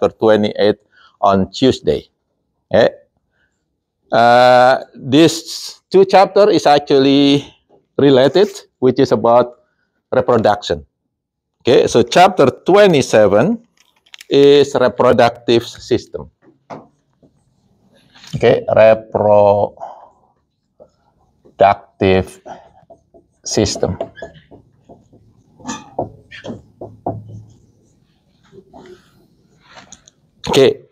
chapter 28 on Tuesday. Okay? This 2 chapter is actually related, which is about reproduction. Okay, so chapter 27 is reproductive system. Okay, reproductive system. Okay,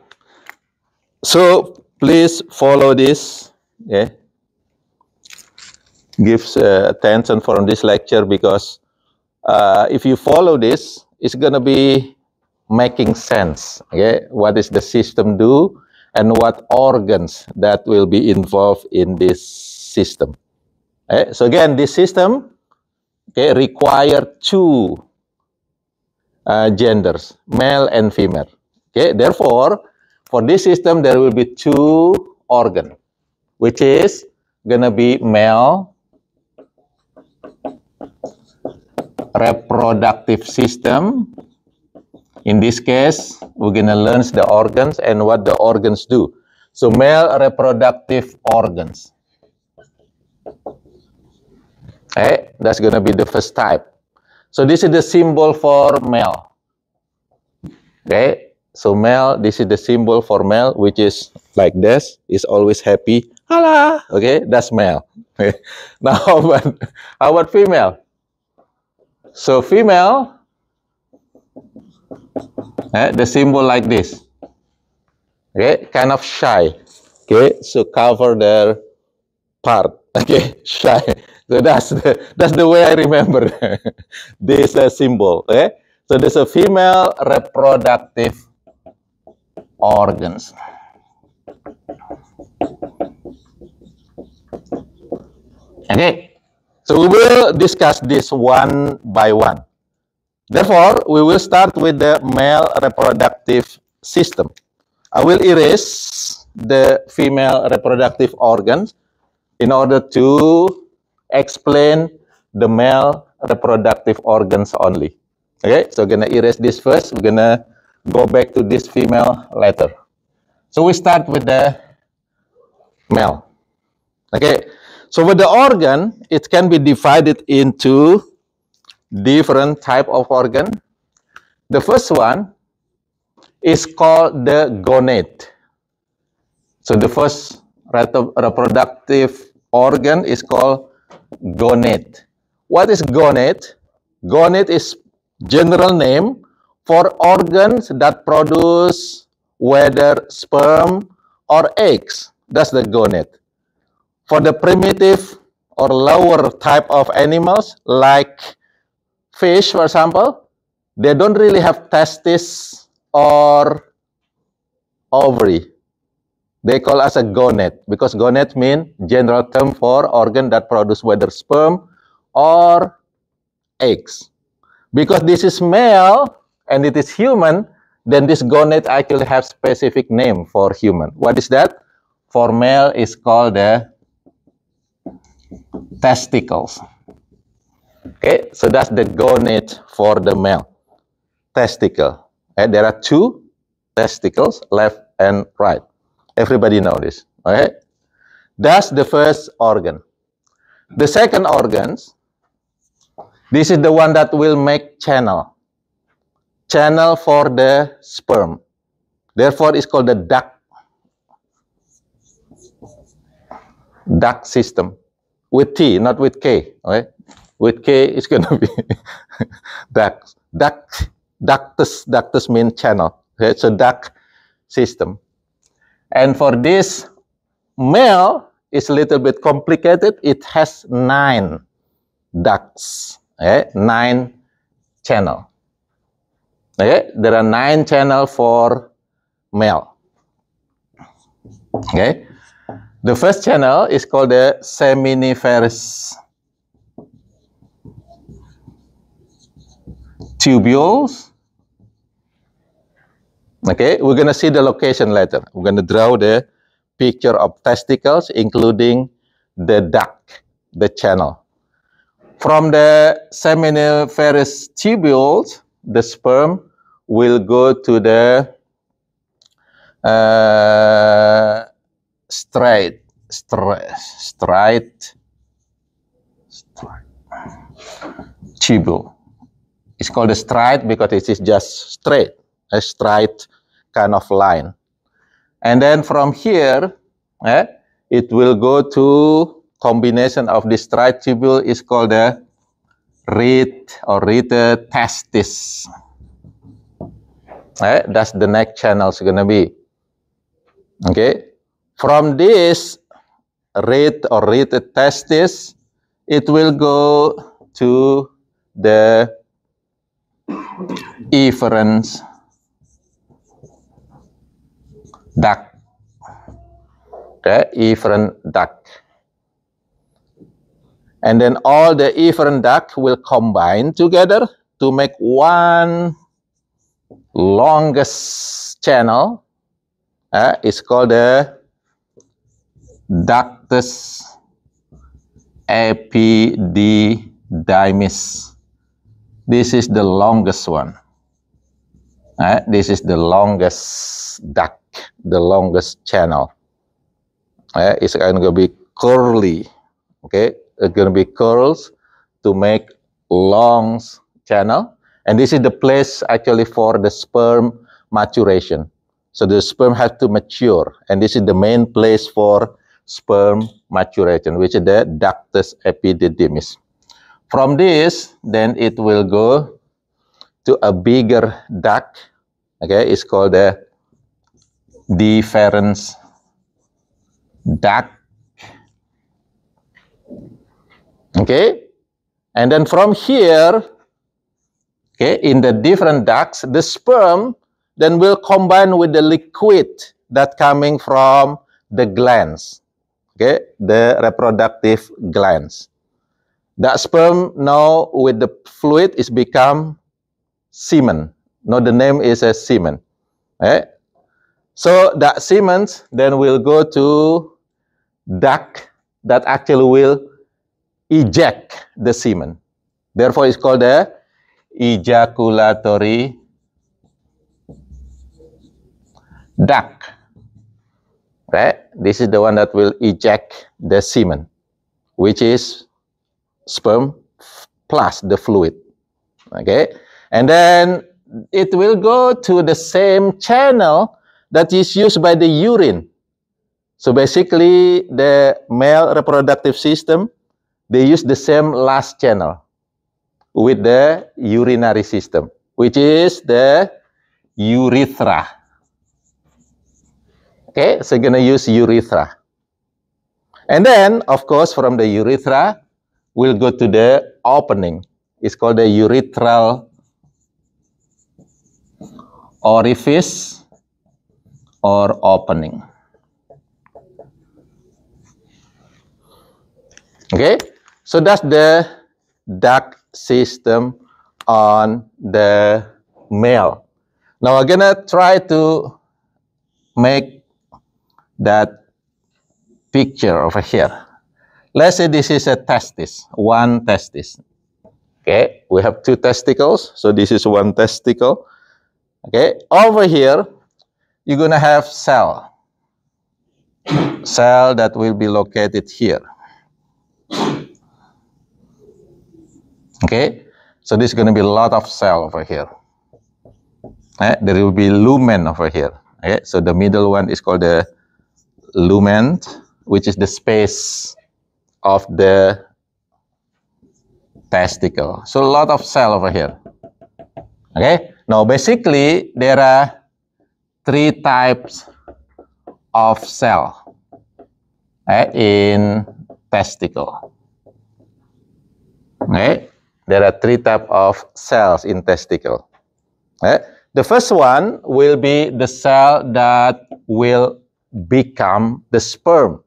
so please follow this. Okay, give attention from this lecture, because if you follow this, it's gonna be making sense. Okay, what does the system do, and what organs that will be involved in this system. Okay? So again, this system, okay, require 2 genders, male and female. Okay, therefore, for this system, there will be 2 organs, which is gonna be male reproductive system. In this case, we're gonna learn the organs and what the organs do. So male reproductive organs. Okay, that's gonna be the first type. So this is the symbol for male. Okay, so male, this is the symbol for male, which is like this, is always happy. Hala! Okay, that's male. Okay. Now, how about female? So female, the symbol like this. Okay, kind of shy. Okay, so cover their part. Okay, shy. So that's the way I remember this symbol. Okay, so there's a female reproductive organs. Okay, so we will discuss this one by one. Therefore, we will start with the male reproductive system. I will erase the female reproductive organs in order to explain the male reproductive organs only. Okay, so we're gonna erase this first. We're gonna go back to this female later. So we start with the male. Okay, so with the organ, it can be divided into different type of organ. The first one is called the gonad. So the first reproductive organ is called gonad. What is gonad? Gonad is general name for organs that produce whether sperm or eggs. That's the gonad. For the primitive or lower type of animals, like fish, for example, they don't really have testes or ovary. They call us a gonad, because gonad means general term for organ that produce whether sperm or eggs. Because this is male and it is human, then this gonad actually has specific name for human. What is that? For male is called the testicles. Okay, so that's the gonad for the male. Testicle. And there are 2 testicles, left and right. Everybody know this. Okay, that's the first organ. The second organs, this is the one that will make channel for the sperm. Therefore, it's called the duct system. With T, not with K. Okay, with K, it's gonna be duct. Ductus means channel. Okay, so duct system. And for this male, it's a little bit complicated. It has 9 ducts. Okay, 9 channel. Okay, there are 9 channel for male. Okay, the first channel is called the seminiferous tubules. Okay, we're gonna see the location later. We're gonna draw the picture of testicles, including the duct, the channel. From the seminiferous tubules, the sperm will go to the straight tubule. It's called a straight because it is just straight, a straight kind of line. And then from here, it will go to combination of the straight tubule is called a reed or reed testis. That's the next channel is going to be. Okay. From this reed or reed testis, it will go to the efferent duct. Okay, efferent duct. And then all the efferent duct will combine together to make one longest channel. It's called the ductus epididymis. This is the longest one. This is the longest duct, the longest channel. It's going to be curly. Okay, it's going to be curls to make long channel. And this is the place actually for the sperm maturation. So the sperm has to mature, and this is the main place for sperm maturation, which is the ductus epididymis. From this, then it will go to a bigger duct. Okay, it's called the deferens duct. Okay, and then from here, okay, in the different ducts, the sperm then will combine with the liquid that coming from the glands. Okay, the reproductive glands. That sperm now with the fluid is become semen. Now the name is a semen. So that semen then will go to duct that actually will eject the semen. Therefore, it's called the ejaculatory duct. Right? This is the one that will eject the semen, which is sperm plus the fluid. Okay, and then it will go to the same channel that is used by the urine. So basically, the male reproductive system, they use the same last channel with the urinary system, which is the urethra. Okay, so you're going to use urethra. And then, of course, from the urethra, we'll go to the opening. It's called the urethral orifice or opening. Okay, so that's the duct system on the male. Now we're gonna try to make that picture over here. Let's say this is a testis, one testis. Okay, we have two testicles, so this is one testicle. Okay, over here, you're gonna have cell that will be located here. Okay, so there's going to be a lot of cell over here. There will be lumen over here. Okay, so the middle one is called the lumen, which is the space of the testicle. So a lot of cell over here. Okay, now basically there are three types of cell in testicle. Okay, there are three types of cells in testicle. The first one will be the cell that will become the sperm.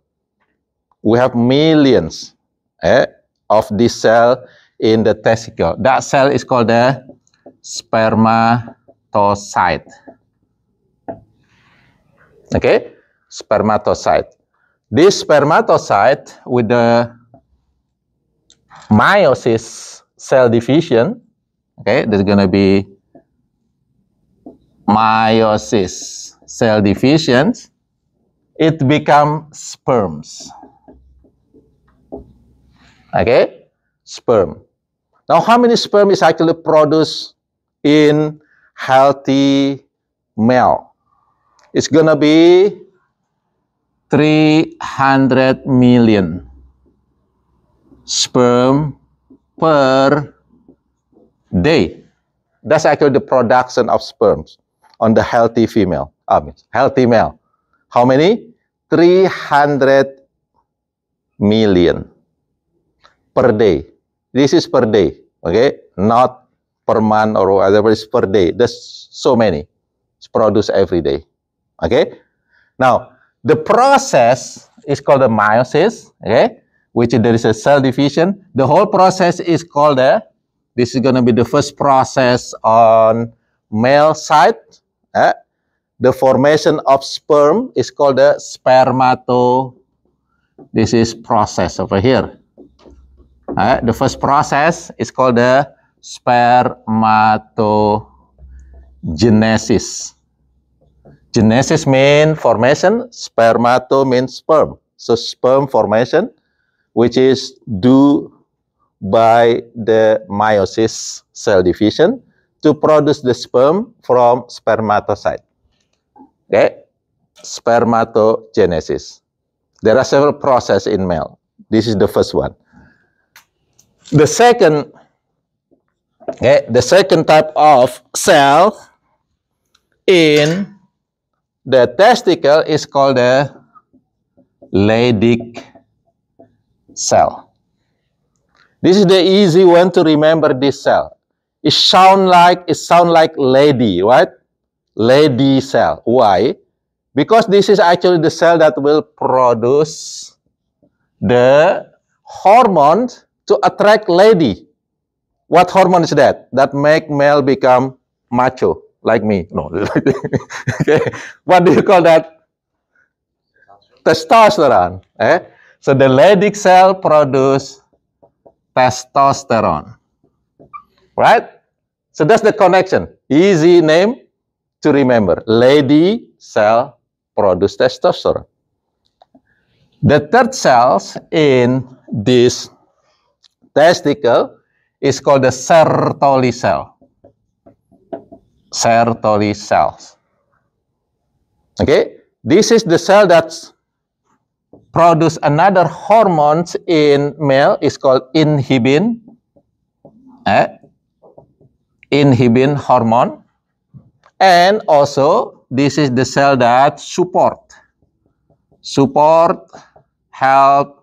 We have millions of this cell in the testicle. That cell is called the spermatocyte. Okay, spermatocyte. This spermatocyte with the meiosis cell division, okay, there's going to be meiosis cell divisions, it becomes sperms. Okay, sperm. Now, how many sperm is actually produced in healthy male? It's gonna be 300 million sperm per day. That's actually the production of sperms on the healthy female, healthy male. How many? 300 million per day. This is per day, okay? Not per month or whatever, it's per day. There's so many. It's produced every day, okay? Now, the process is called the meiosis, okay? Which there is a cell division. The whole process is called this is going to be the first process on male side. The formation of sperm is called the This is process over here. The first process is called the spermatogenesis. Genesis means formation, spermato means sperm. So sperm formation, which is due by the meiosis cell division to produce the sperm from spermatocyte. Okay, spermatogenesis. There are several processes in male. This is the first one. The second type of cell in the testicle is called the Leydig cell. This is the easy one to remember this cell. It sound like lady, right? Lady cell. Why? Because this is actually the cell that will produce the hormones to attract lady. What hormone is that? That make male become macho, like me. No. Okay. What do you call that? Testosterone. So the Leydig cell produce testosterone. Right? So that's the connection. Easy name to remember. Lady cell produce testosterone. The third cells in this testicle is called the Sertoli cell. Sertoli cells. Okay, this is the cell that produce another hormones in male. Is called inhibin. Inhibin hormone. And also, this is the cell that help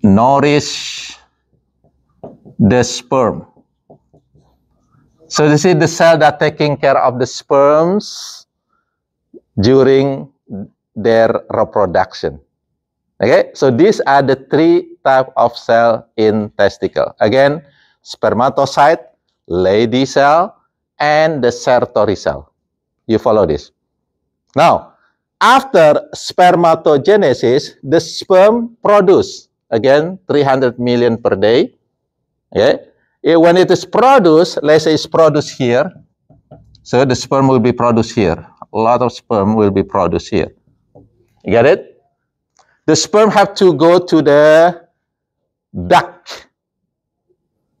nourish the sperm. So this is the cell that taking care of the sperms during their reproduction. Okay, so these are the three types of cell in testicle. Again, spermatocyte, Leydig cell, and the Sertoli cell. You follow this. Now, after spermatogenesis, the sperm produce, again, 300 million per day. Okay? When it is produced, let's say it's produced here. So the sperm will be produced here. A lot of sperm will be produced here. You get it? The sperm have to go to the duct.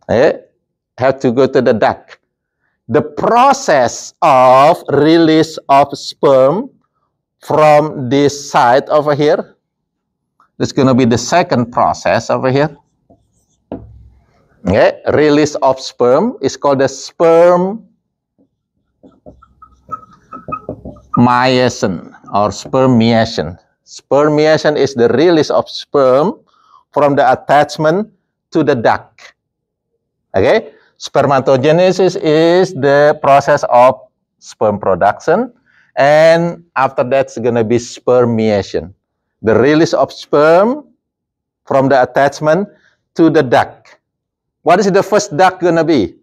Okay? Have to go to the duct. The process of release of sperm from this side over here, it's going to be the second process over here. Okay, release of sperm is called the sperm meiation or spermiation. Spermiation is the release of sperm from the attachment to the duct. Okay, spermatogenesis is the process of sperm production, and after that's going to be spermiation, the release of sperm from the attachment to the duct. What is the first duct going to be?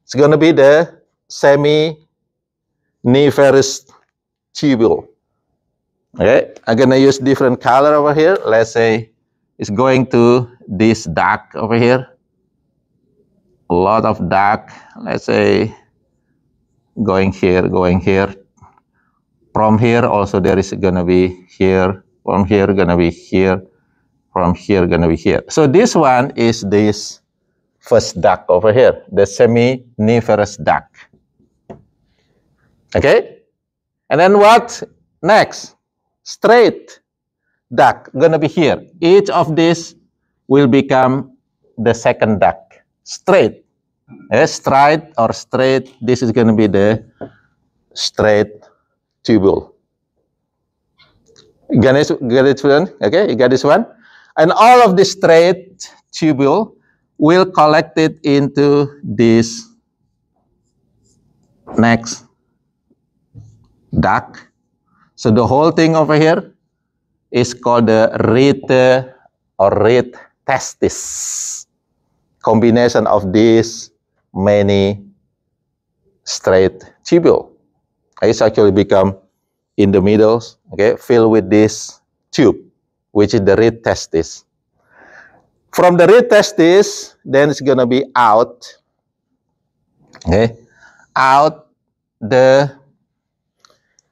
It's going to be the seminiferous tubule. Okay, I'm going to use different color over here. Let's say it's going to this duct over here. A lot of duct, let's say, going here, From here also there is gonna be here. From here gonna be here. From here gonna be here. So this one is this first duct over here, the seminiferous duct. Okay? And then what next? Straight duct gonna be here. Each of these will become the second duct. Straight. Straight or straight. This is gonna be the straight tubule. Got this one? Okay, you got this one? And all of the straight tubule will collect it into this next duct. So the whole thing over here is called the reed or reed testis. Combination of these many straight tubule. It's actually become in the middle, okay, filled with this tube, which is the reed testis. From the reed testis, then it's gonna be out, okay, out the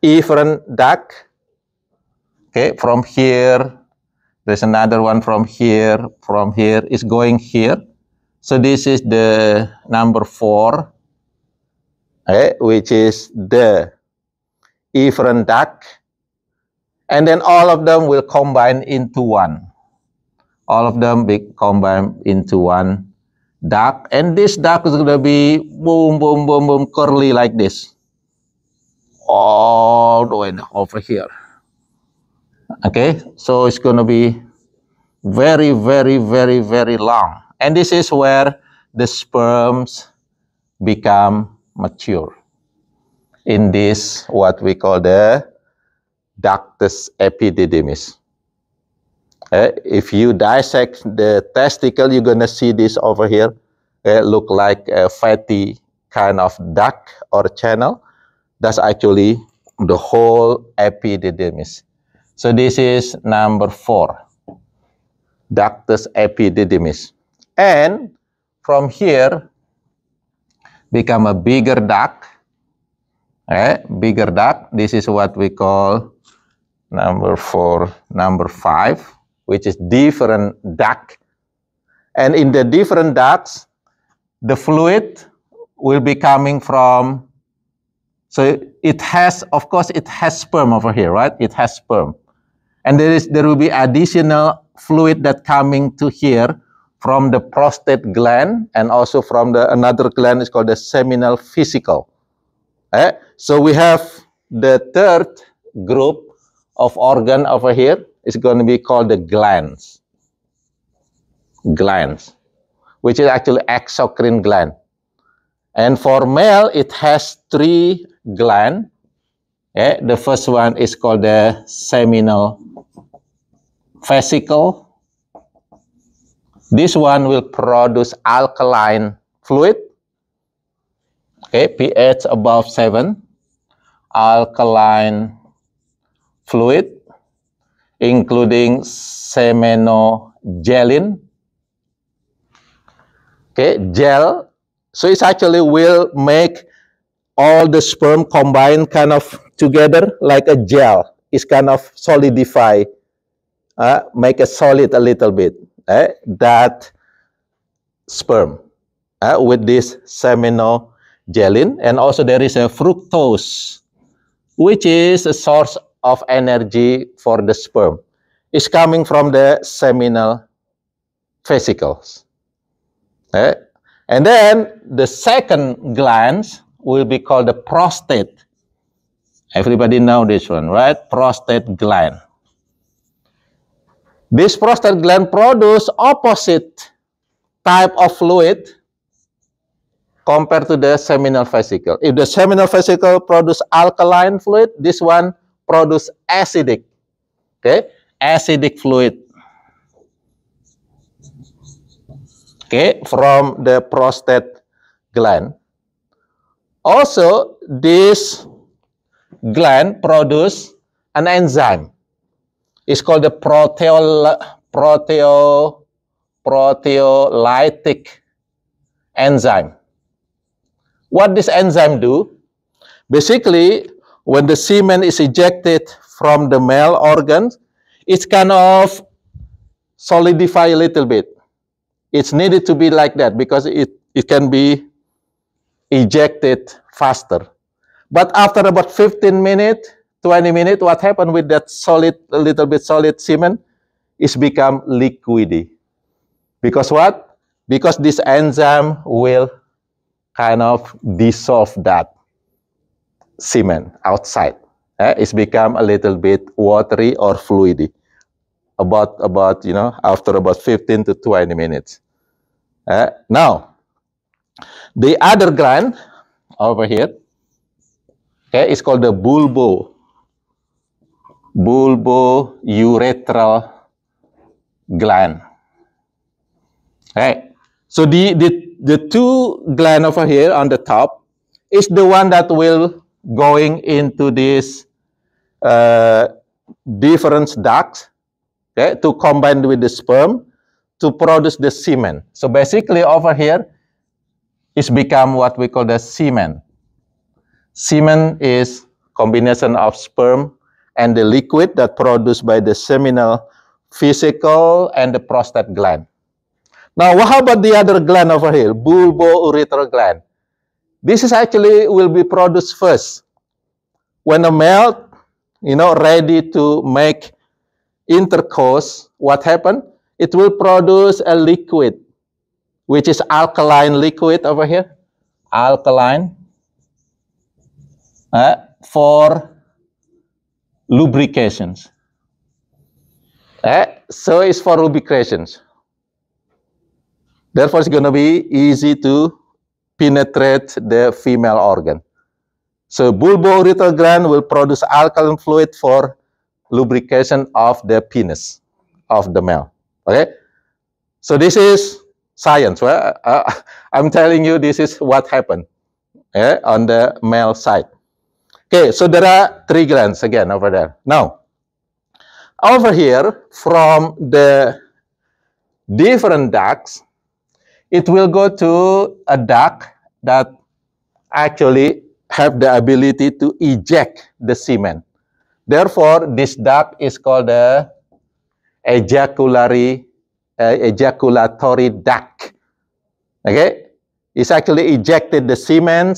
efferent duct, okay, from here, there's another one from here is going here. So this is the number 4, okay, which is the efferent duct, and then all of them will combine into one. All of them be combined into one duct, and this duct is going to be boom, boom, boom, boom, curly like this, all the way over here. Okay, so it's going to be very, very, very, very long, and this is where the sperms become mature. In this, what we call the ductus epididymis. If you dissect the testicle, you're gonna see this over here. Look like a fatty kind of duct or channel. That's actually the whole epididymis. So this is number 4, ductus epididymis. And from here, become a bigger duct. Bigger duct. This is what we call number 4, number 5, which is different duct. And in the different ducts, the fluid will be coming from, so it has, of course, it has sperm over here, right? It has sperm. And there will be additional fluid that coming to here from the prostate gland, and also from the another gland is called the seminal vesicle. So we have the third group of organ over here is going to be called the glands. Glands, which is actually exocrine gland. And for male, it has 3 glands. The first one is called the seminal vesicle. This one will produce alkaline fluid. Okay, pH above 7, alkaline fluid, including semenogelin. Okay, gel. So it's actually will make all the sperm combine kind of together like a gel. It's kind of solidify, make it solid a little bit. That sperm with this semenogelin, and also there is a fructose, which is a source of energy for the sperm. It's coming from the seminal vesicles. And then the second glands will be called the prostate. Everybody know this one, right? Prostate gland. This prostate gland produce opposite type of fluid compared to the seminal vesicle. If the seminal vesicle produce alkaline fluid, this one produce acidic, okay, acidic fluid, okay, from the prostate gland. Also, this gland produce an enzyme. It's called the proteolytic enzyme. What this enzyme do? Basically, when the semen is ejected from the male organ, it's kind of solidify a little bit. It's needed to be like that because it can be ejected faster. But after about 15 minutes, 20 minutes, what happened with that solid, a little bit solid semen is become liquidy. Because what? Because this enzyme will kind of dissolve that semen outside. It's become a little bit watery or fluidy. About after about 15 to 20 minutes. Now, the other gland over here, okay, is called the bulbourethral gland. Okay, so the two gland over here on the top is the one that will going into this different ducts, okay, to combine with the sperm to produce the semen. So basically over here is become what we call the semen. Semen is combination of sperm and the liquid that produced by the seminal vesicle and the prostate gland. Now, how about the other gland over here, bulbourethral gland? This is actually will be produced first. When a male, ready to make intercourse, what happened? It will produce a liquid, which is alkaline liquid over here, alkaline, for lubrications. So it's for lubrications. Therefore, it's going to be easy to penetrate the female organ. So bulbourethral gland will produce alkaline fluid for lubrication of the penis of the male. Okay, so this is science. Well, I'm telling you, this is what happened on the male side. Okay, so there are three glands again over there. Now, over here, from the different ducts, it will go to a duct that actually have the ability to eject the semen. Therefore, this duct is called the ejaculatory duct. Okay, it's actually ejected the semen,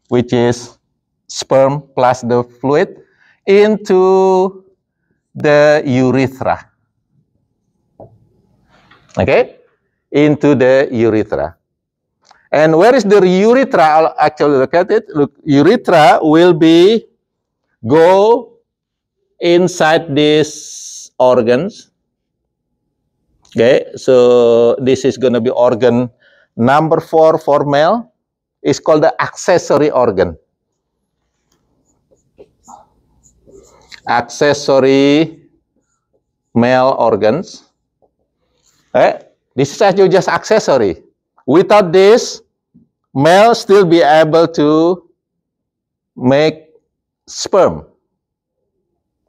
which is sperm plus the fluid, into the urethra. Okay, into the urethra. And where is the urethra actually located? Look, urethra will be go inside these organs. Okay, so this is going to be organ number 4 for male. It's called the accessory organ. Accessory male organs. This is actually just accessory. Without this, male still be able to make sperm.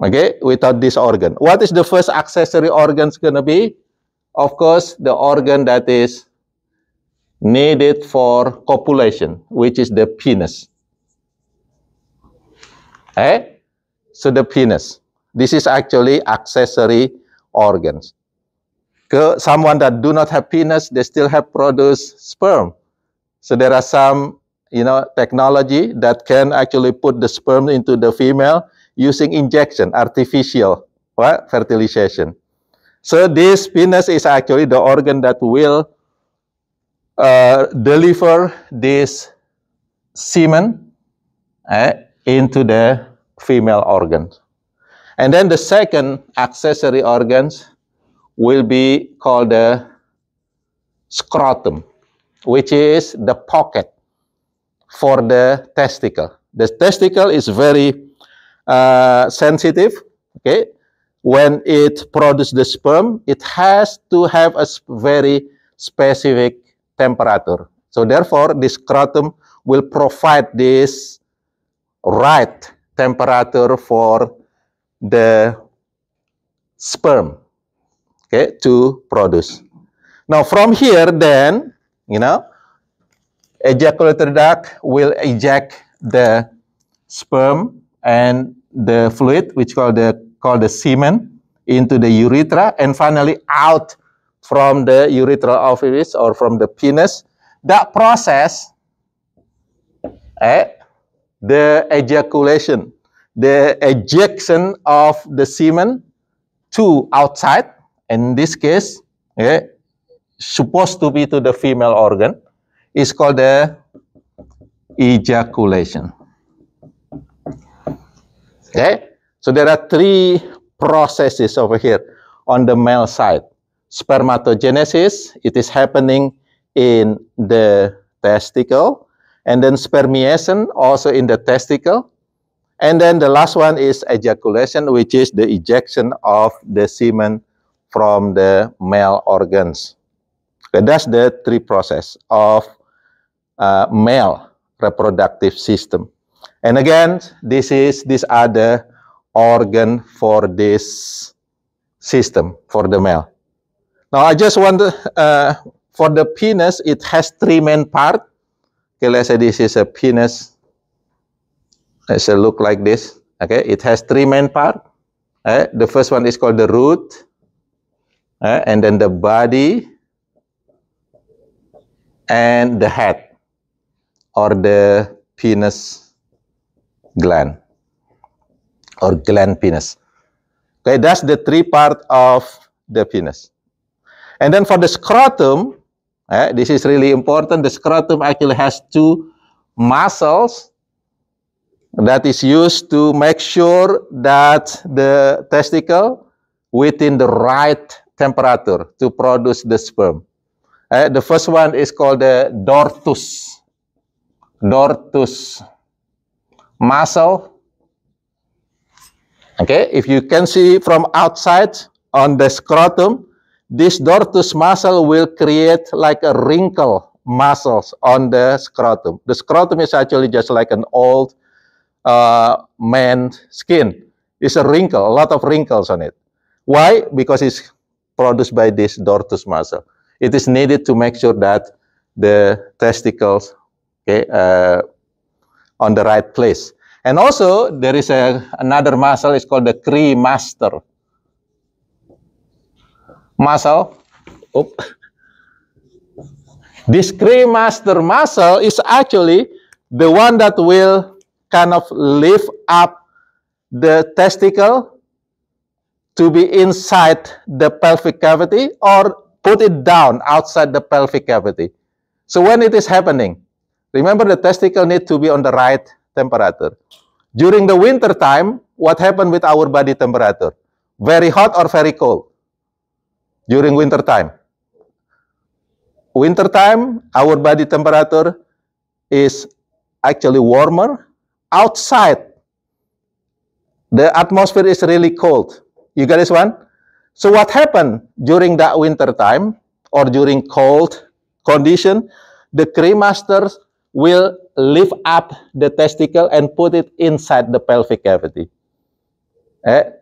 Okay, without this organ. What is the first accessory organs going to be? Of course, the organ that is needed for copulation, which is the penis. So the penis. This is actually accessory organs. Someone that do not have penis, they still have produced sperm. So there are some, technology that can actually put the sperm into the female using injection, artificial fertilization. So this penis is actually the organ that will deliver this semen into the female organ. And then the second accessory organs will be called the scrotum, which is the pocket for the testicle. The testicle is very sensitive. Okay, when it produces the sperm, it has to have a very specific temperature. So therefore, the scrotum will provide this right temperature for the sperm, okay, to produce. Now from here, then, ejaculatory duct will eject the sperm and the fluid, which called the semen, into the urethra, and finally out from the urethral orifice or from the penis. That process, the ejaculation, the ejection of the semen to outside, in this case, supposed to be to the female organ, is called the ejaculation. Okay, so there are three processes over here on the male side. Spermatogenesis, it is happening in the testicle, and then spermiation also in the testicle, and then the last one is ejaculation, which is the ejection of the semen from the male organs. Okay, that's the three process of male reproductive system. And again, these are the organ for this system for the male. Now I just want to, for the penis, it has three main parts. Okay, let's say this is a penis. Let's say look like this. Okay, it has three main parts. The first one is called the root, and then the body, and the head, or the penis gland, or gland penis. Okay, that's the three part of the penis. And then for the scrotum, this is really important. The scrotum actually has two muscles that is used to make sure that the testicle within the right temperature to produce the sperm. The first one is called the dortus muscle. Okay, if you can see from outside on the scrotum, this dortus muscle will create like a wrinkle muscles on the scrotum. The scrotum is actually just like an old man's skin. It's a wrinkle, a lot of wrinkles on it. Why? Because it's produced by this dortus muscle. It is needed to make sure that the testicles, okay, on the right place. And also there is another muscle. It's called the cremaster muscle. This cremaster muscle is actually the one that will kind of lift up the testicle to be inside the pelvic cavity, or put it down outside the pelvic cavity. So when it is happening, remember the testicle need to be on the right temperature. During the winter time, what happened with our body temperature? Very hot or very cold? During winter time. Winter time, our body temperature is actually warmer. Outside, the atmosphere is really cold. You get this one? So what happened during that winter time or during cold condition? The cremasters will lift up the testicle and put it inside the pelvic cavity.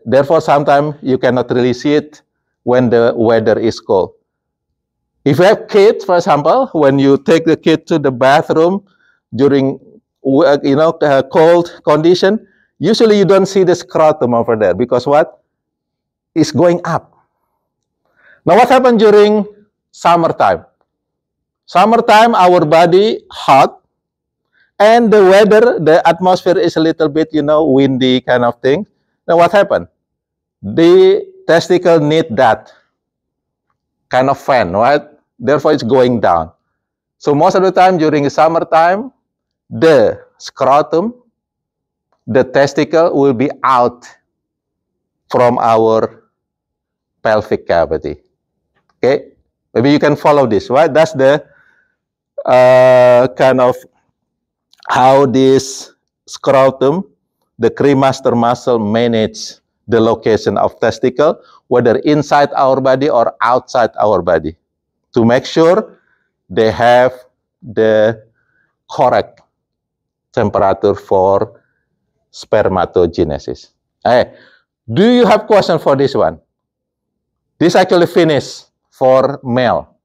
Therefore, sometimes you cannot really see it when the weather is cold. If you have kids, for example, when you take the kid to the bathroom during cold condition, usually you don't see the scrotum over there because what? It's going up. Now what happened during summertime? Summertime, our body hot, and the weather, the atmosphere is a little bit, windy kind of thing. Now what happened? The testicle need that kind of fan, right? Therefore, it's going down. So most of the time during the summertime, the scrotum, the testicle will be out from our pelvic cavity. Okay, maybe you can follow this, right? That's the kind of how this scrotum, the cremaster muscle, manage the location of testicle, whether inside our body or outside our body, to make sure they have the correct temperature for spermatogenesis. Hey, do you have question for this one? This actually finished for male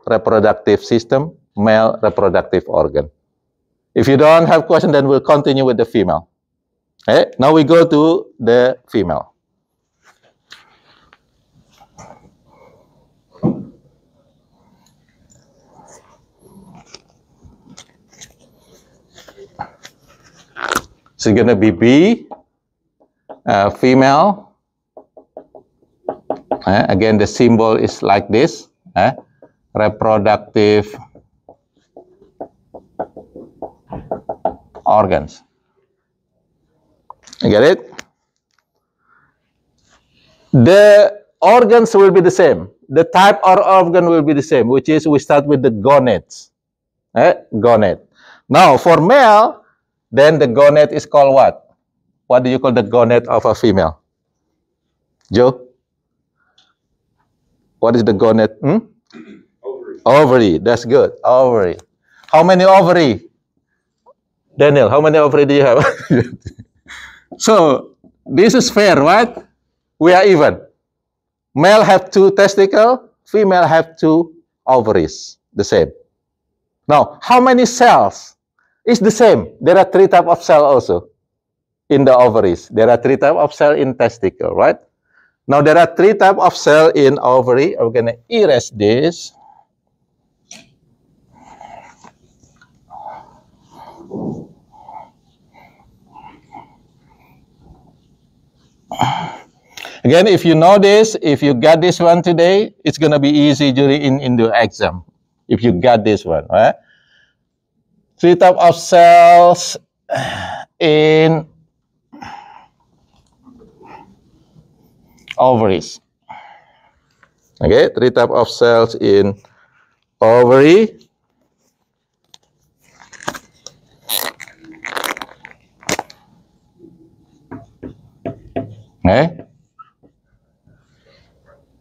reproductive system, male reproductive organ. If you don't have question, then we'll continue with the female. Okay, now we go to the female. So it's gonna be B, female. Again, the symbol is like this. Reproductive organs. You get it? The organs will be the same. The type or organ will be the same, which is we start with the gonads. Gonad. Now, for male, then the gonad is called what? What do you call the gonad of a female? Joe? What is the gonad? Ovary. Ovary. That's good. Ovary. How many ovary? Daniel, how many ovary do you have? So, this is fair, right? We are even. Male have 2 testicles, female have 2 ovaries. The same. Now, how many cells? It's the same. There are 3 types of cells also in the ovaries. There are 3 types of cells in testicle, right? Now, there are 3 types of cells in ovary. I'm going to erase this. Again, if you know this, if you got this one today, it's going to be easy during in the exam. If you got this one, right? 3 types of cells in ovaries. Okay, 3 types of cells in ovary. Okay.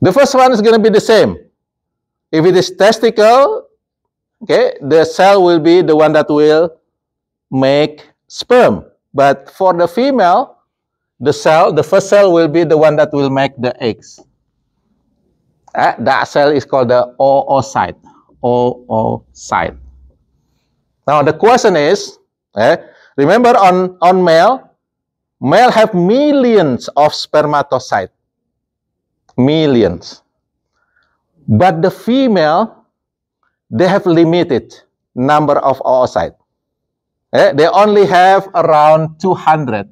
The first one is going to be the same. If it is testicle, okay, the cell will be the one that will make sperm. But for the female, the first cell will be the one that will make the eggs. That cell is called the oocyte. Oocyte. Now the question is, remember on male have millions of spermatocytes. Millions. But the female, they have limited number of oocytes. They only have around 200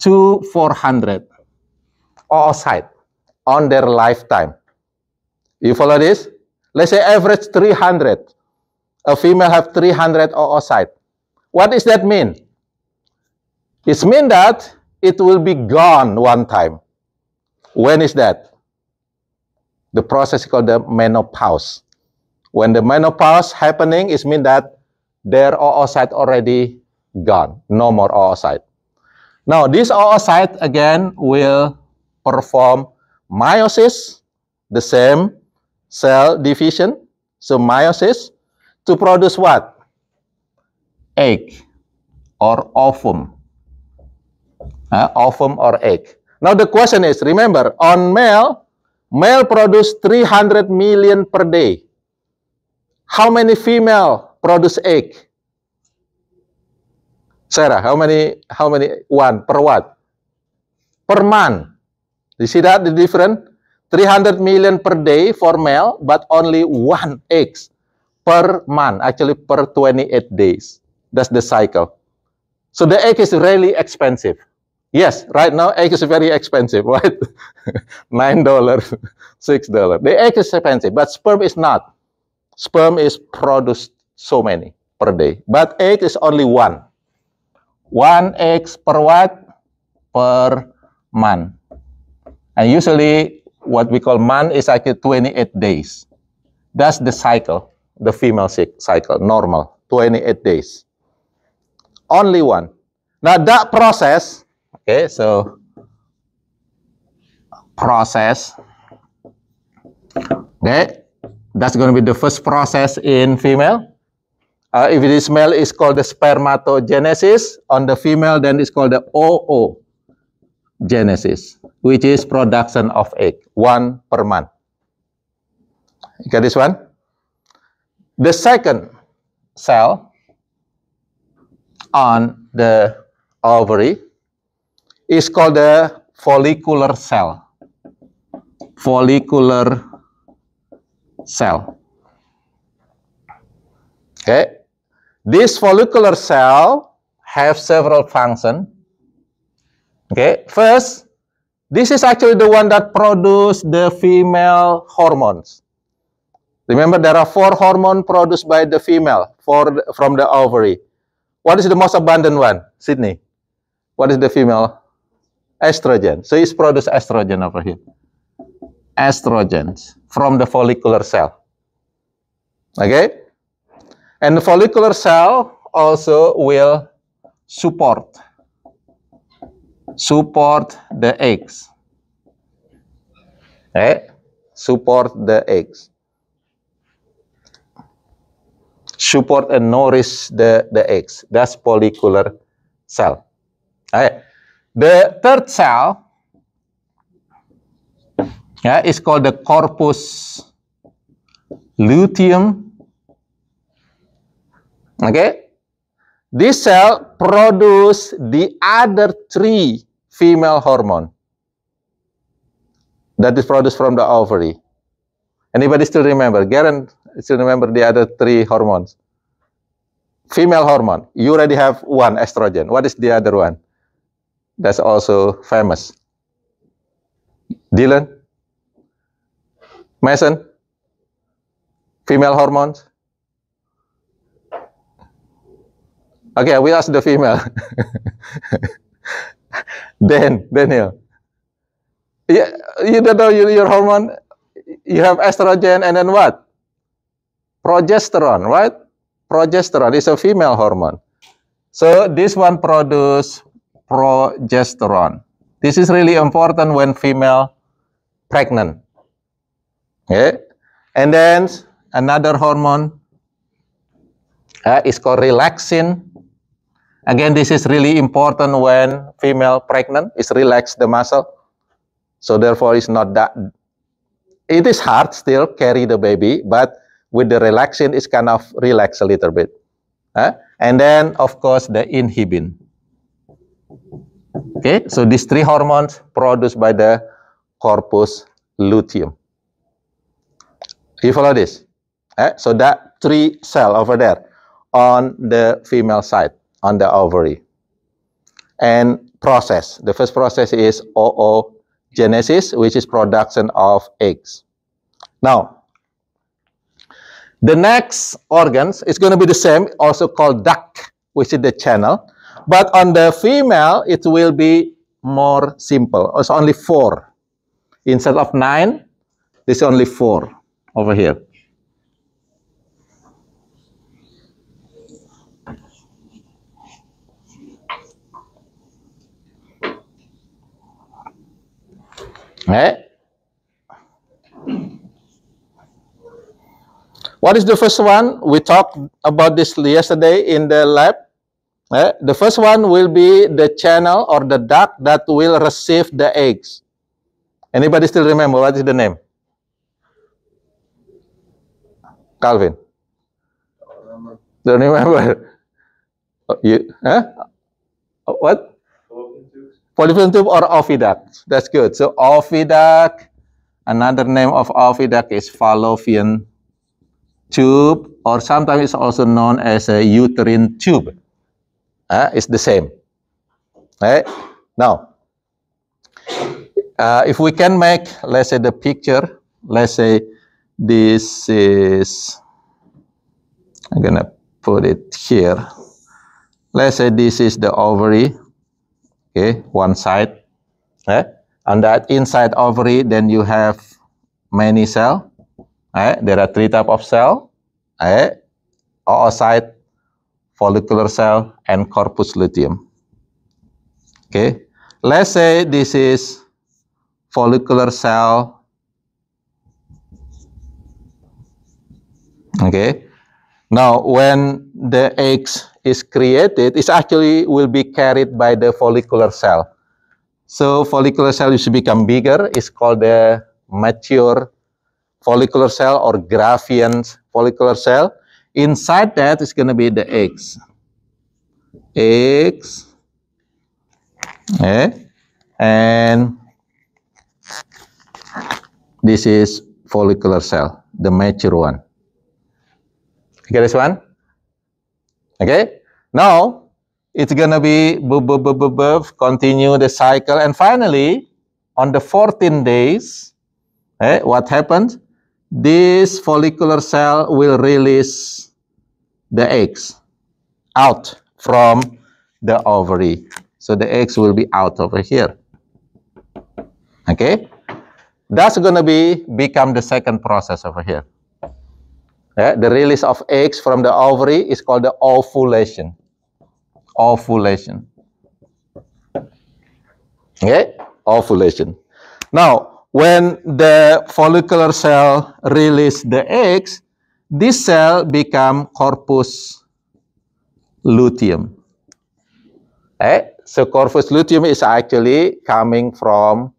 to 400 oocytes on their lifetime. You follow this? Let's say average 300. A female have 300 oocytes. What does that mean? It means that it will be gone one time. When is that? The process is called the menopause. When the menopause happening, it means that their oocyte already gone. No more oocyte. Now, this oocyte again will perform meiosis, the same cell division. So meiosis to produce what? Egg or ovum. Ovum or egg. Now the question is, remember, on male produce 300 million per day. How many female produce egg? Sarah, how many one per what? Per month. You see that the difference? 300 million per day for male, but only 1 egg per month, actually per 28 days. That's the cycle. So the egg is really expensive. Yes, right now egg is very expensive, right? $9, $6. The egg is expensive, but sperm is not. Sperm is produced so many per day, but egg is only 1. 1 egg per what? Per month. And usually what we call month is actually 28 days. That's the cycle, the female cycle, normal, 28 days. Only 1. Now that process, okay, so process, okay, that's going to be the first process in female. If it is male, it's called the spermatogenesis. On the female, then it's called the oogenesis, which is production of egg, 1 per month. You got this one? The second cell on the ovary is called the follicular cell. Follicular cell. Okay. This follicular cell have several functions. Okay. First, this is actually the one that produce the female hormones. Remember, there are 4 hormones produced by the female from the ovary. What is the most abundant one, Sydney? What is the female? Estrogen. So it's produced estrogen over here. Estrogens from the follicular cell. Okay? And the follicular cell also will support the eggs. Okay? Support the eggs. Support and nourish the eggs. That's follicular cell. Okay. The third cell is called the corpus luteum. Okay. This cell produce the other 3 female hormone that is produced from the ovary. Anybody still remember? Garen still remember the other 3 hormones? Female hormone. You already have one, estrogen. What is the other one? That's also famous. Dylan? Mason? Female hormones? Okay, we ask the female. Daniel. Yeah, you don't know your hormone? You have estrogen and then what? Progesterone, right? Progesterone is a female hormone. So this one produce progesterone. This is really important when female pregnant. Okay? And then another hormone is called relaxin. Again, this is really important when female pregnant. It's relax the muscle. So therefore, it's not that. It is hard still carry the baby, but with the relaxin, it's kind of relax a little bit. And then, of course, the inhibin. Okay, so these 3 hormones produced by the corpus luteum. You follow this? So that 3 cell over there on the female side, on the ovary. And process. The first process is oogenesis, which is production of eggs. Now, the next organs is going to be the same, also called duct, which is the channel. But on the female, it will be more simple. It's only 4. Instead of 9, there's only 4 over here. Okay. What is the first one? We talked about this yesterday in the lab. The first one will be the channel or the duct that will receive the eggs. Anybody still remember what is the name? Calvin? Don't remember. What? Fallopian tube or oviduct. That's good. So oviduct, another name of oviduct is fallopian tube, or sometimes it's also known as a uterine tube. It's the same. Right? Now, if we can make, let's say, the picture, let's say this is, I'm going to put it here. Let's say this is the ovary. Okay, one side. On that inside ovary, then you have many cells. There are 3 types of cells. Oocyte, follicular cell, and corpus luteum. Okay, let's say this is follicular cell. Okay, now when the eggs is created, it actually will be carried by the follicular cell. So follicular cell used to become bigger. It's called the mature follicular cell or Graafian follicular cell. Inside that is going to be the eggs. eggs, and this is follicular cell, the mature one. Okay, this one? Okay, now it's gonna be continue the cycle, and finally, on the 14 days, what happens? This follicular cell will release the eggs out from the ovary. So the eggs will be out over here. Okay, that's gonna become the second process over here. The release of eggs from the ovary is called the ovulation. Ovulation. Okay, ovulation. Now, when the follicular cell release the eggs, this cell become corpus luteum. So corpus luteum is actually coming from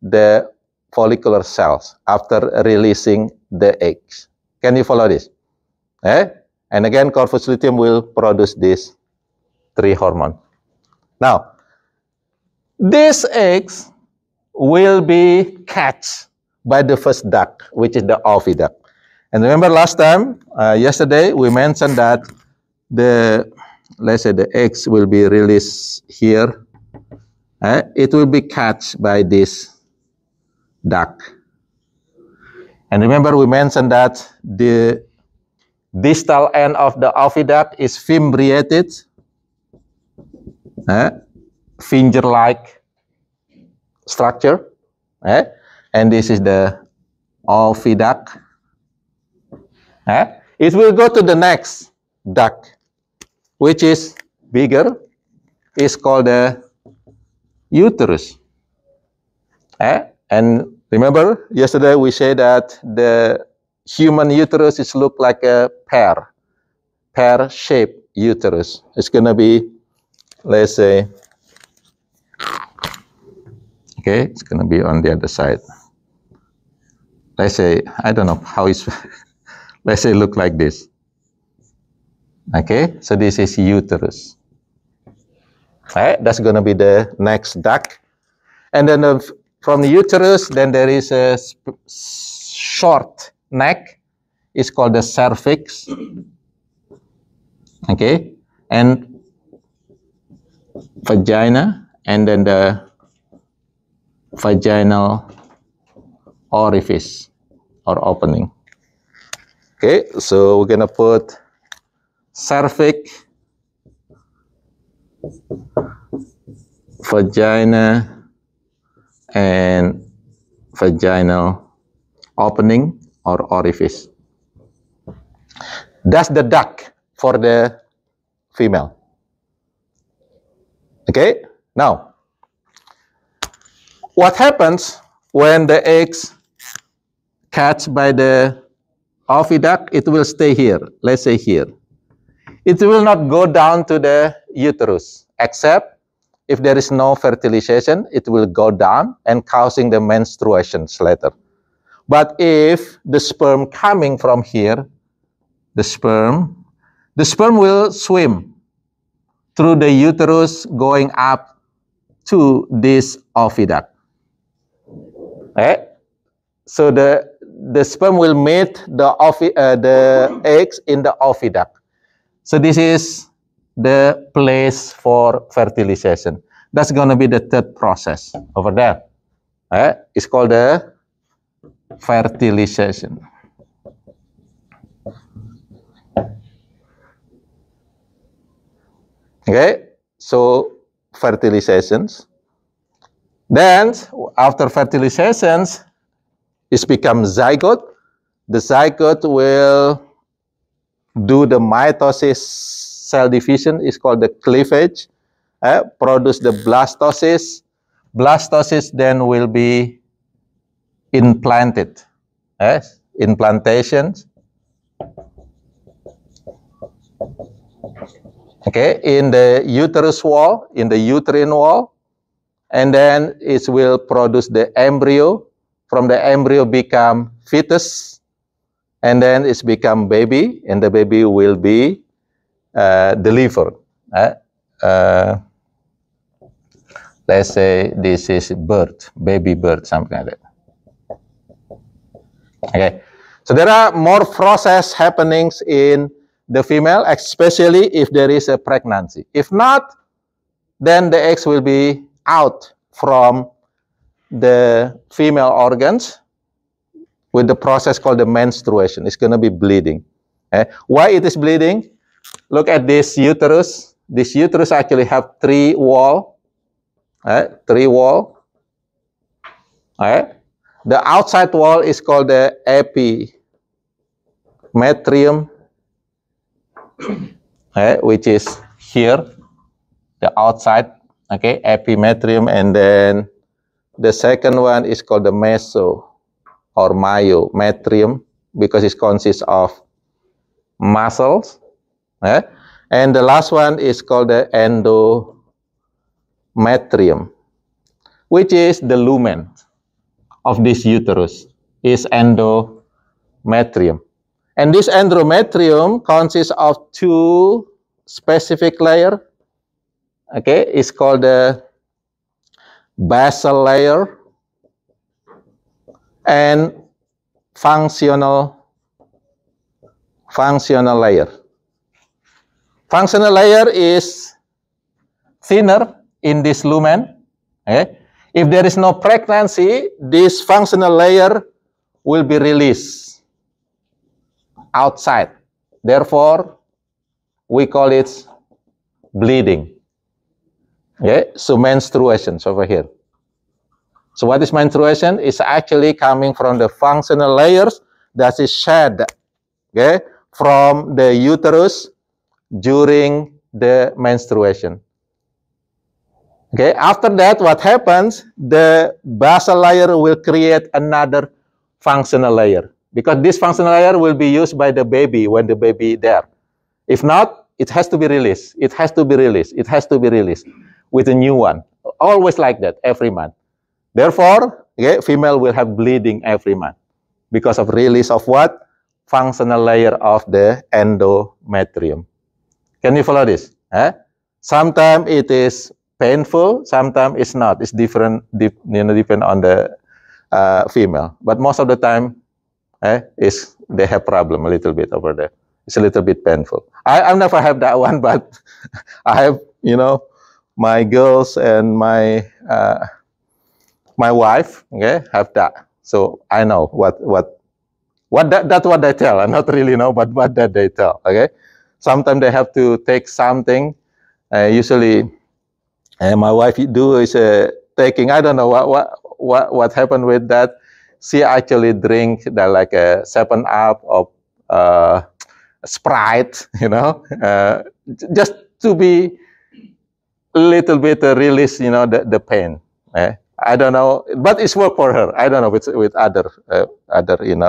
the follicular cells after releasing the eggs. Can you follow this? And again, corpus luteum will produce this 3 hormone. Now, these eggs will be catched by the first duct, which is the oviduct. And remember last time, yesterday, we mentioned that let's say the eggs will be released here. It will be catched by this duct. And remember, we mentioned that the distal end of the oviduct is fimbriated, finger-like structure, and this is the oviduct. It will go to the next duct, which is bigger, is called the uterus. And remember, yesterday we said that the human uterus is look like a pear-shaped uterus. It's gonna be, let's say, okay, it's gonna be on the other side. Let's say, I don't know how it's, let's say look like this. Okay, so this is uterus. That's gonna be the next duct. And then from the uterus, then there is a short neck. It's called the cervix. Okay, and vagina, and then the vaginal orifice or opening. Okay, so we're gonna put cervix, vagina, and vaginal opening or orifice. That's the duct for the female. Okay, now, what happens when the eggs catch by the oviduct? It will stay here, let's say here. It will not go down to the uterus, except if there is no fertilization, it will go down and causing the menstruations later. But if the sperm coming from here, the sperm will swim through the uterus going up to this oviduct. So the sperm will meet the eggs in the oviduct. So this is the place for fertilization. That's going to be the third process over there. It's called the fertilization. Okay, so fertilizations. Then after fertilizations, it becomes zygote. The zygote will do the mitosis, cell division is called the cleavage, produce the blastocyst. Blastocyst then will be implanted, implantations. Okay, in the uterus wall, in the uterine wall, and then it will produce the embryo. From the embryo become fetus, and then it's become baby, and the baby will be delivered. let's say this is bird, baby bird, something like that. Okay, so there are more process happenings in the female, especially if there is a pregnancy. If not, then the eggs will be out from the female organs with the process called the menstruation. It's going to be bleeding. Okay? Why it is bleeding? Look at this uterus. This uterus actually have three wall. Three wall. Okay? The outside wall is called the epimetrium, which is here, the outside, okay, epimetrium, and then the second one is called the meso or myometrium because it consists of muscles, and the last one is called the endometrium, which is the lumen of this uterus, is endometrium. And this endometrium consists of two specific layers. Okay, it's called the basal layer and functional layer. Functional layer is thinner in this lumen. Okay? If there is no pregnancy, this functional layer will be released outside. Therefore, we call it bleeding. Okay, so menstruations over here. So what is menstruation? It's actually coming from the functional layers that is shed, okay, from the uterus during the menstruation. Okay, after that, what happens? The basal layer will create another functional layer because this functional layer will be used by the baby when the baby is there. If not, it has to be released. It has to be released. It has to be released with a new one. Always like that, every month. Therefore, okay, female will have bleeding every month because of release of what? Functional layer of the endometrium. Can you follow this? Sometimes it is painful, sometimes it's not. It's different, depend on the female. But most of the time, they have problem a little bit over there. It's a little bit painful. I've never had that one, but I have, my girls and my my wife, okay, have that. So I know that's what they tell. I not really know, but what that they tell. Okay, sometimes they have to take something. Usually, my wife do is taking. I don't know what happened with that. She actually drink that like a 7-Up or Sprite, just to be a little bit release, the pain. I don't know, but it's work for her. I don't know with other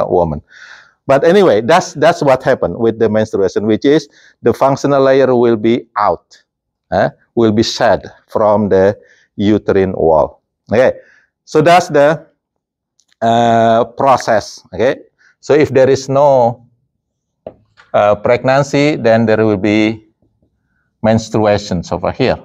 woman. But anyway, that's what happened with the menstruation, which is the functional layer will be out, will be shed from the uterine wall. Okay, so that's the process. Okay, so if there is no pregnancy, then there will be menstruations over here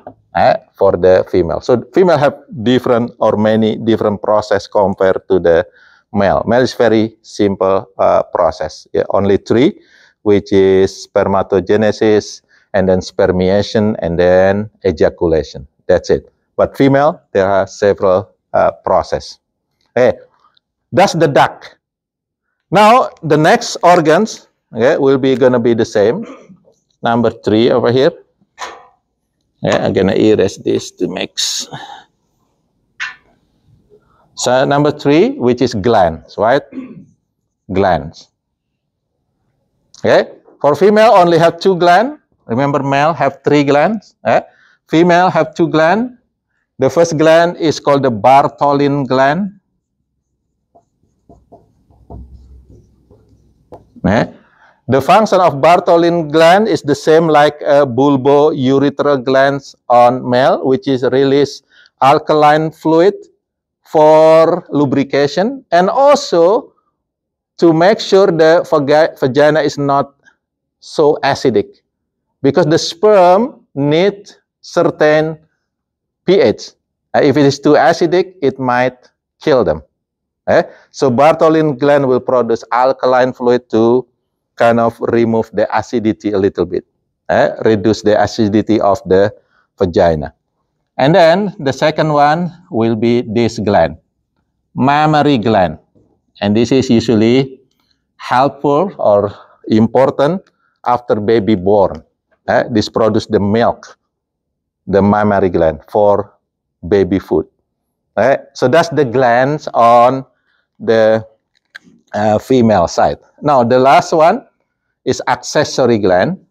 for the female. So female have different or many different process compared to the male. Male is very simple process. Only 3, which is spermatogenesis, and then spermiation, and then ejaculation. That's it. But female, there are several process. Okay, that's the duct. Now the next organs, will be gonna be the same. Number 3 over here. I'm gonna erase this to mix. So number 3, which is glands, right? Glands. Okay. For female, only have 2 glands. Remember, male have 3 glands. Female have 2 glands. The first gland is called the Bartholin gland. The function of Bartholin gland is the same like bulbourethral glands on male, which is release alkaline fluid for lubrication and also to make sure the vagina is not so acidic, because the sperm need certain pH. If it is too acidic, it might kill them. So Bartholin gland will produce alkaline fluid to kind of remove the acidity a little bit, reduce the acidity of the vagina. And then the second one will be this gland, mammary gland. And this is usually helpful or important after baby born. This produce the milk, the mammary gland for baby food. So that's the glands on the female side. Now the last one is accessory gland.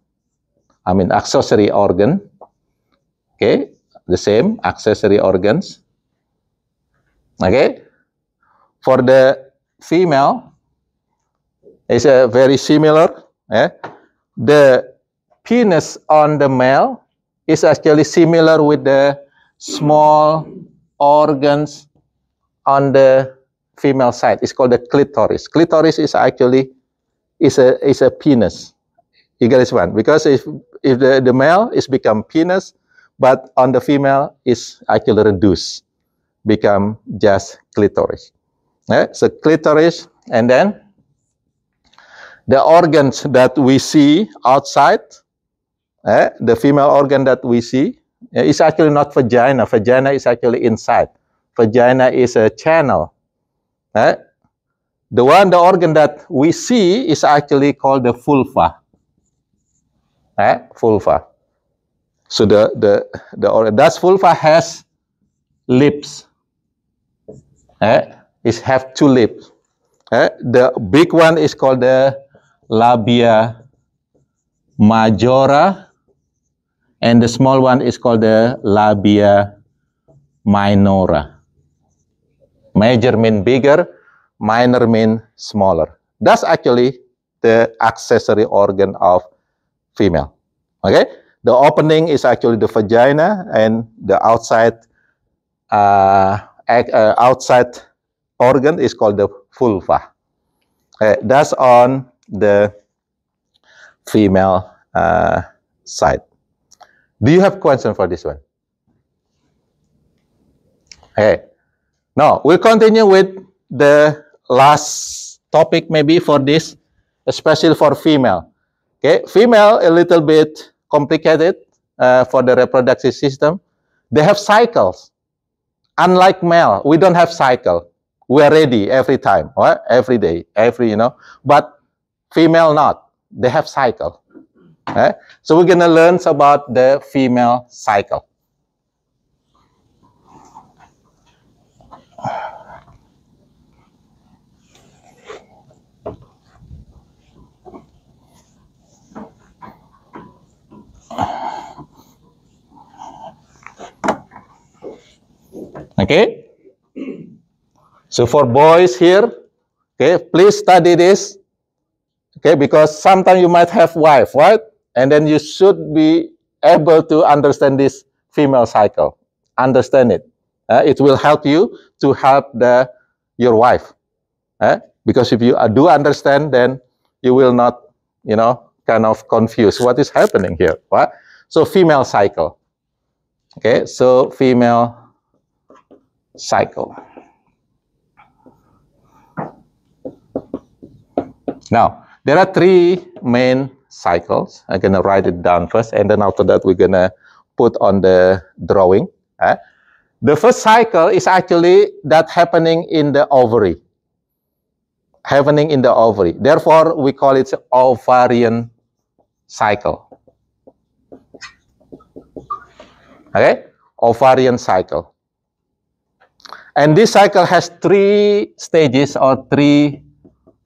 I mean accessory organ. Okay, the same accessory organs. Okay, for the female, it's very similar. The penis on the male is actually similar with the small organs on the female side. It's called the clitoris. Clitoris is actually is a penis. You get this one? Because if the male is become penis, but on the female is actually reduced, become just clitoris. So clitoris, and then the organs that we see outside, the female organ that we see, is actually not vagina. Vagina is actually inside. Vagina is a channel. The organ that we see is actually called the vulva. Vulva. So that vulva has lips. It have two lips. The big one is called the labia majora, and the small one is called the labia minora. Major mean bigger, minor mean smaller. That's actually the accessory organ of female. Okay, the opening is actually the vagina, and the outside outside organ is called the vulva. That's on the female side. Do you have question for this one? Okay. Now we'll continue with the last topic maybe for this, especially for female. Okay, female a little bit complicated for the reproductive system. They have cycles. Unlike male, we don't have cycle. We are ready every time, right? Every day, But female not. They have cycle. So we're gonna learn about the female cycle. Okay. So for boys here, okay, please study this. Okay, because sometimes you might have wife, right? And then you should be able to understand this female cycle. Understand it. It will help you to help your wife. Because if you do understand, then you will not, kind of confused what is happening here. Right? So female cycle. Okay, so female cycle. Now, there are three main cycles. I'm going to write it down first, and then after that, we're going to put on the drawing. The first cycle is actually that happening in the ovary. Happening in the ovary. Therefore, we call it ovarian cycle. Okay? Ovarian cycle. And this cycle has three stages or three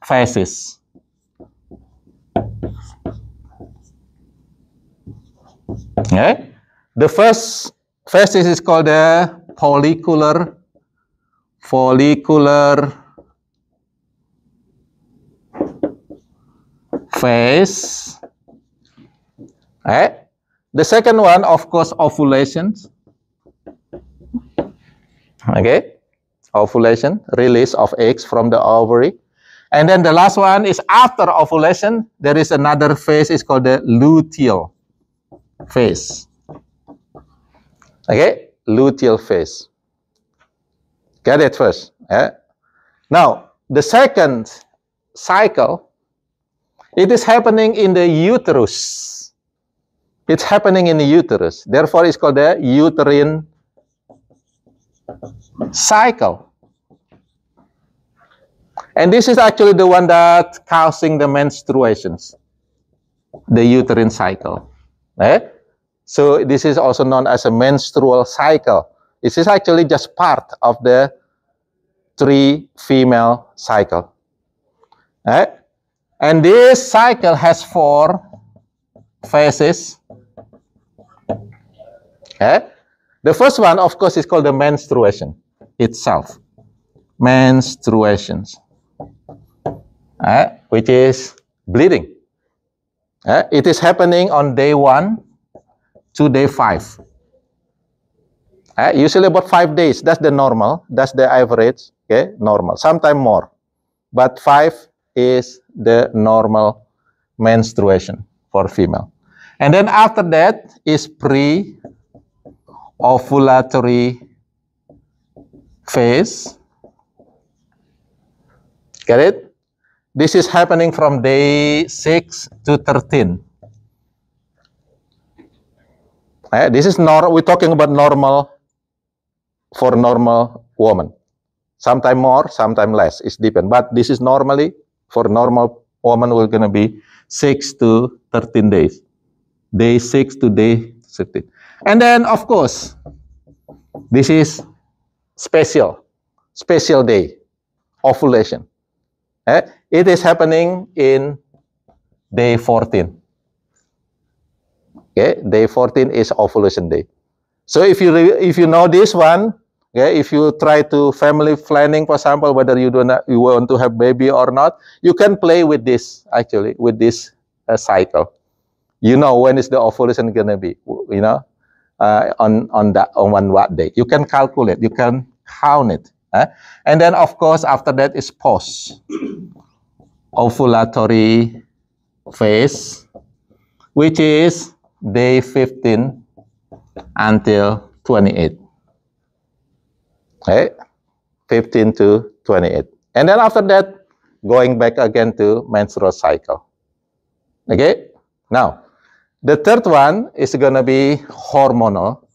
phases. Okay? The first phase is called the follicular phase. Okay? The second one, of course, ovulation. Okay? Ovulation, release of eggs from the ovary. And then the last one is after ovulation, there is another phase, it's called the luteal phase. Okay, luteal phase. Get it first. Now, the second cycle, it is happening in the uterus. It's happening in the uterus. Therefore, it's called the uterine cycle. And this is actually the one that causing the menstruations, the uterine cycle. So this is also known as a menstrual cycle. This is actually just part of the 3 female cycle. And this cycle has 4 phases. The first one, of course, is called the menstruation itself. Menstruations. Which is bleeding. It is happening on day 1 to day 5. Usually about 5 days. That's the normal. That's the average. Okay, normal. Sometimes more. But 5 is the normal menstruation for female. And then after that is pre-ovulatory phase. Get it? This is happening from day 6 to 13. This is normal. We're talking about normal for normal woman. Sometimes more, sometimes less. It's depend. But this is normally for normal woman will gonna be 6 to 13 days. Day 6 to day 13. And then of course, this is special day, ovulation. It is happening in day 14. Okay, day 14 is ovulation day. So if you know this one, okay, if you try to family planning, for example, whether you want to have baby or not, you can play with this actually with this cycle. You know when is the ovulation gonna be? You know, on what day? You can calculate. You can count it. And then of course after that is post ovulatory phase, which is day 15 until 28. Okay, 15 to 28. And then after that, going back again to menstrual cycle. Okay, now the third one is going to be hormonal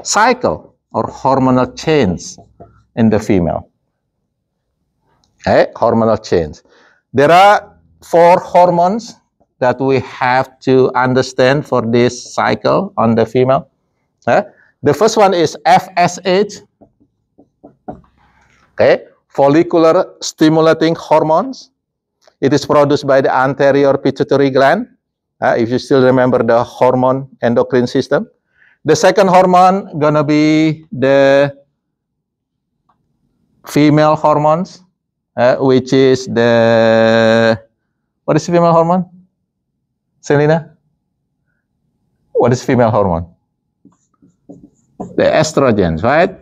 cycle or hormonal change in the female. Okay, hormonal change. There are 4 hormones that we have to understand for this cycle on the female. The first one is FSH. Okay, follicular stimulating hormones. It is produced by the anterior pituitary gland. If you still remember the hormone endocrine system. The second hormone gonna be the female hormones, which is the, what is female hormone? Selena? What is female hormone? The estrogens, right?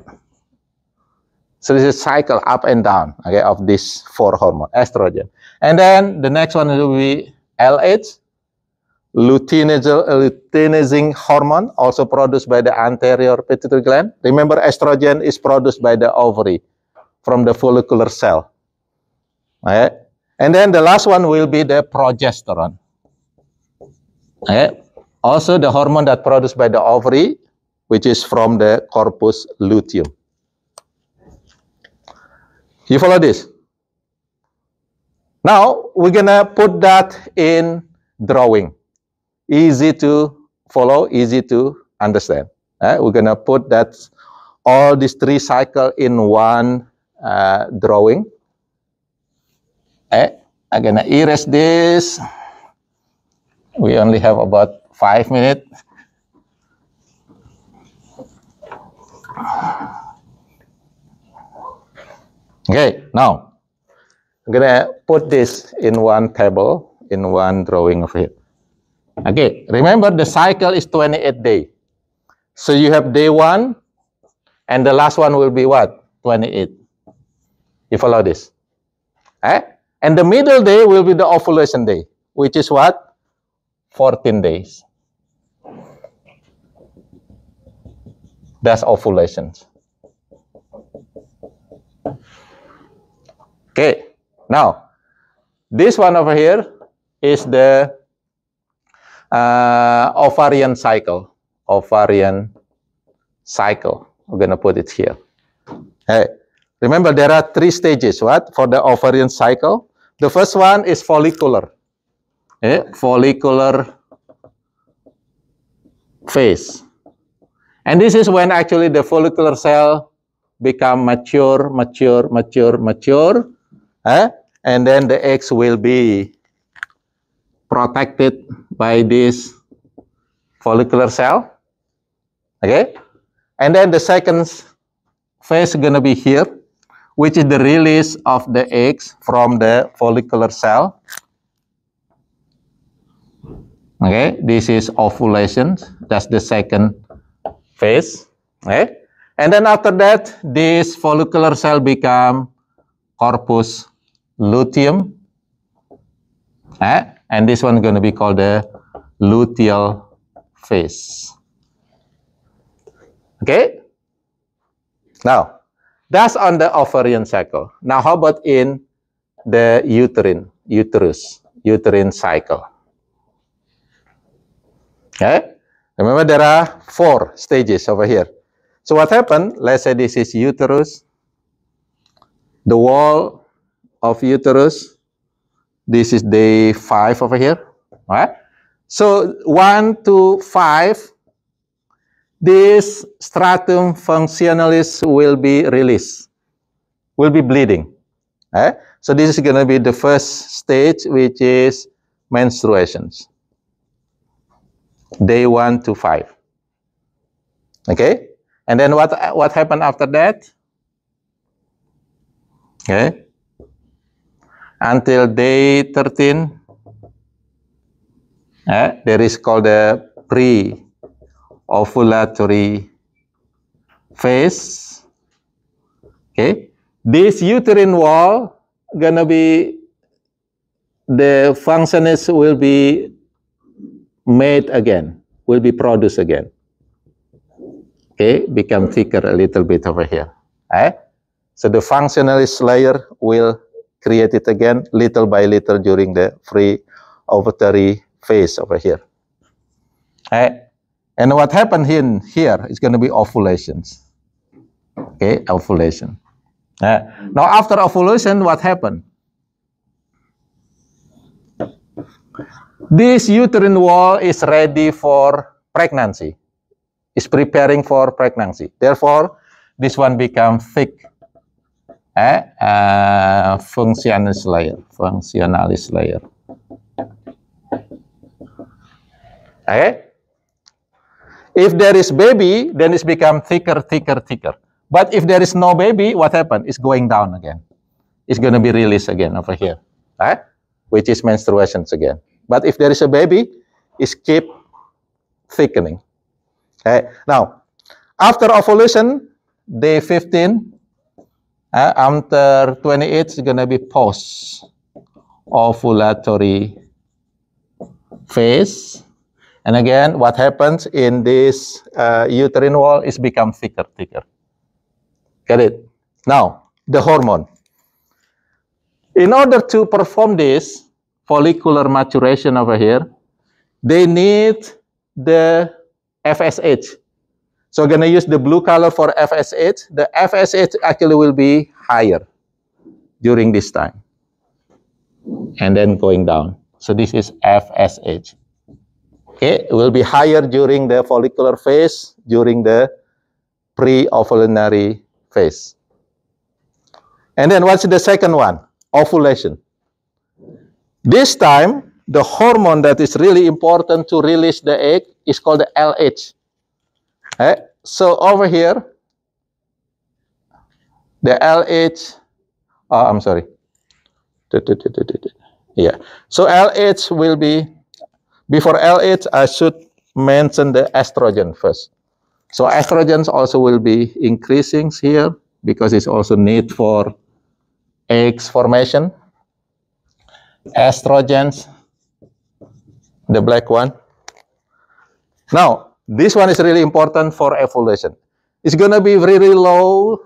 So this is cycle up and down, okay, of these 4 hormones, estrogen. And then the next one will be LH, luteinizing hormone, also produced by the anterior pituitary gland. Remember, estrogen is produced by the ovary from the follicular cell. Okay? And then the last one will be the progesterone. Okay? Also the hormone that produced by the ovary, which is from the corpus luteum. You follow this? Now we're gonna put that in drawing. Easy to follow, easy to understand. We're gonna put that all these 3 cycles in one drawing. I'm gonna erase this. We only have about 5 minutes. Okay, now I'm gonna put this in one table, in one drawing of it. Okay, remember the cycle is 28 days. So you have day 1, and the last one will be what? 28. You follow this? And the middle day will be the ovulation day, which is what? 14 days. That's ovulation. Okay, now this one over here is the ovarian cycle. Ovarian cycle. We're gonna put it here. Hey, remember there are 3 stages. What for the ovarian cycle? The first one is follicular. Follicular phase, and this is when actually the follicular cell become mature, and then the eggs will be protected by this follicular cell. Okay, and then the second phase is gonna be here, which is the release of the eggs from the follicular cell. Okay, this is ovulation. That's the second phase. Okay, and then after that, this follicular cell become corpus luteum. And this one is going to be called the luteal phase. Okay. Now, that's on the ovarian cycle. Now, how about in the uterine cycle? Okay. Remember, there are 4 stages over here. So what happened? Let's say this is uterus. The wall of uterus. This is day 5 over here. All right. So 1 to 5, this stratum functionalis will be released, will be bleeding. All right. So this is going to be the first stage, which is menstruations. Day 1 to 5. Okay. And then what happened after that? Okay. Until day 13, there is called the pre-ovulatory phase. Okay. This uterine wall gonna be, the functionalis will be made again, will be produced again. Okay, become thicker a little bit over here. So the functionalis layer will create it again little by little during the pre-ovulatory phase over here. And what happened here is going to be ovulations. Okay, ovulation. Now after ovulation, what happened? This uterine wall is ready for pregnancy. Is preparing for pregnancy. Therefore, this one becomes thick. Functionalis layer. Okay. If there is baby, then it's become thicker. But if there is no baby, what happened? It's going down again. It's going to be released again over here, which is menstruations again. But if there is a baby, it's keep thickening. Okay. Now, after ovulation, day 15, after 28, it's going to be post-ovulatory phase. And again, what happens in this uterine wall is become thicker. Get it? Now, the hormone. In order to perform this follicular maturation over here, they need the FSH. So we're going to use the blue color for FSH. The FSH actually will be higher during this time. And then going down. So this is FSH. Okay, it will be higher during the follicular phase, during the pre-ovulatory phase. And then what's the second one? Ovulation. This time, the hormone that is really important to release the egg is called the LH. So over here, the LH, I'm sorry. Yeah. So LH will be, before LH, I should mention the estrogen first. So estrogens also will be increasing here because it's also need for eggs formation. Estrogens, the black one. Now, this one is really important for ovulation. It's going to be very low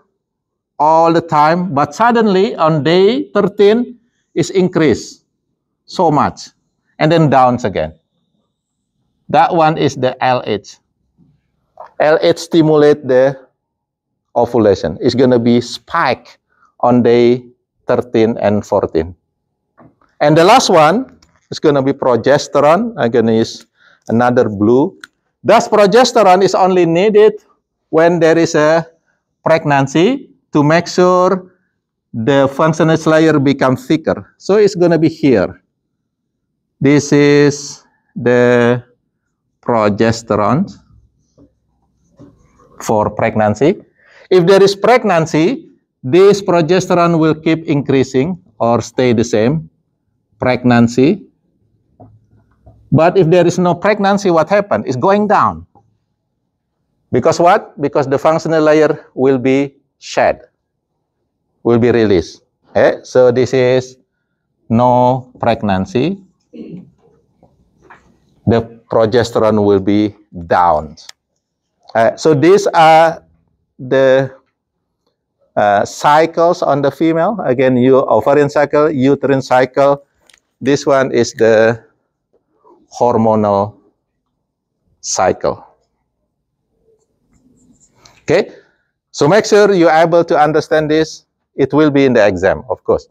all the time, but suddenly on day 13, it's increased so much, and then downs again. That one is the LH. LH stimulate the ovulation. It's going to be spike on day 13 and 14. And the last one is going to be progesterone. I'm going to use another blue. Thus, progesterone is only needed when there is a pregnancy to make sure the functionalist layer becomes thicker. So it's going to be here. This is the progesterone for pregnancy. If there is pregnancy, this progesterone will keep increasing or stay the same. Pregnancy. But if there is no pregnancy, what happens? It's going down. Because what? Because the functional layer will be shed, will be released. Okay? So this is no pregnancy. The progesterone will be down. So these are the cycles on the female. Again, ovarian cycle, uterine cycle. This one is the hormonal cycle. Okay, so make sure you're able to understand this. It will be in the exam, of course.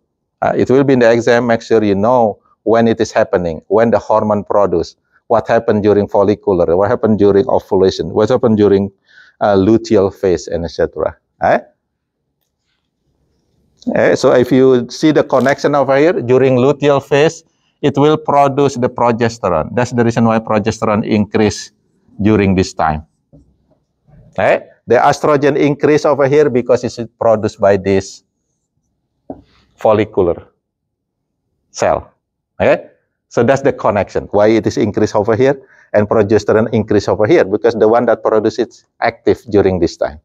It will be in the exam. Make sure you know when it is happening, when the hormone produce, what happened during follicular, what happened during ovulation, what happened during luteal phase, and etc. So if you see the connection over here, during luteal phase, it will produce the progesterone. That's the reason why progesterone increase during this time. The estrogen increase over here because it's produced by this follicular cell. So that's the connection, why it is increased over here and progesterone increase over here, because the one that produces it active during this time.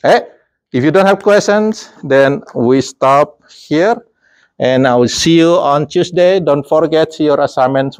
If you don't have questions, then we stop here, and I will see you on Tuesday. Don't forget your assignments.